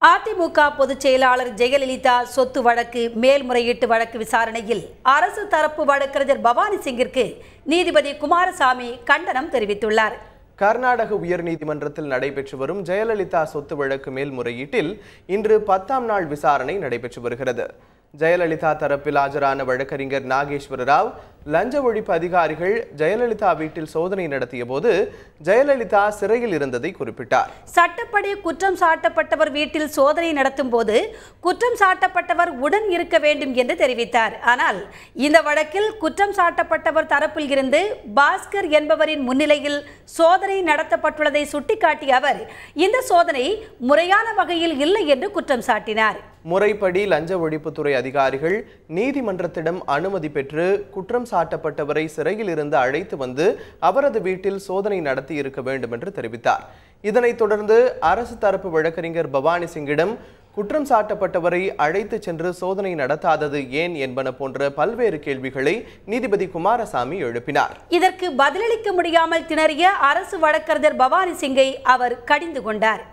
அதிமுக பொதுச் செயலாளர் ஜெயலலிதா சொத்து வழக்கு மேல்முறையீட்டு வழக்கு விசாரணையில் அரசு தரப்பு வழக்கறிஞர் பவானி சிங்கிற்கு நீதிபதி குமாரசாமி கண்டனம் தெரிவித்துள்ளார். கர்நாடக உயர்நீதிமன்றத்தில் நடைபெற்று வரும் ஜெயலலிதா சொத்து வழக்கு மேல்முறையீட்டில் இன்று 10ஆம் நாள் விசாரணை நடைபெற்று வருகிறது. ஜெயலலிதா தரப்பில் ஆஜரான வழக்கறிஞர் நாகேஸ்வர ராவ் லஞ்ச ஒழிப்பு அதிகாரிகள் ஜெயலலிதா வீட்டில் சோதனை நடத்திய போது ஜெயலலிதா சிறையில் இருந்ததை குறிப்பிட்டார். சட்டப்படி குற்றம் சாட்டப்பட்டவர் வீட்டில் சோதனை நடத்தும் போது குற்றம் சாட்டப்பட்டவர் உடன் இருக்க வேண்டும் என்று தெரிவித்தார். ஆனால் இந்த வழக்கில் குற்றம் சாட்டப்பட்டவர் தரப்பில் இருந்து பாஸ்கர் என்பவரின் முன்னிலையில் சோதனை நடத்தப்பட்டுள்ளதை சுட்டிக்காட்டிய அவர் இந்த சோதனை முறையான வகையில் இல்லை என்று குற்றம் சாட்டினார். முறைப்படி லஞ்ச ஒழிப்புத்துறை அதிகாரிகள் நீதிமன்றத்திடம் அனுமதி பெற்று குற்றம் சாட்டப்பட்டவரை சிறையில் இருந்து அழைத்து வந்து அவரது வீட்டில் சோதனை நடத்தி இருக்க வேண்டும் என்று தெரிவித்தார். இதனைத் தொடர்ந்து அரசு தரப்பு வழக்கறிஞர் பவானி சிங்கிடம் குற்றம் சாட்டப்பட்டவரை அழைத்து சென்று சோதனை நடத்தாதது ஏன் என்பன போன்ற பல்வேறு கேள்விகளை நீதிபதி குமாரசாமி எழுப்பினார். இதற்கு பதிலளிக்க முடியாமல் திணறிய அரசு வழக்கறிஞர் பவானி சிங்கை அவர் கடிந்து கொண்டார்.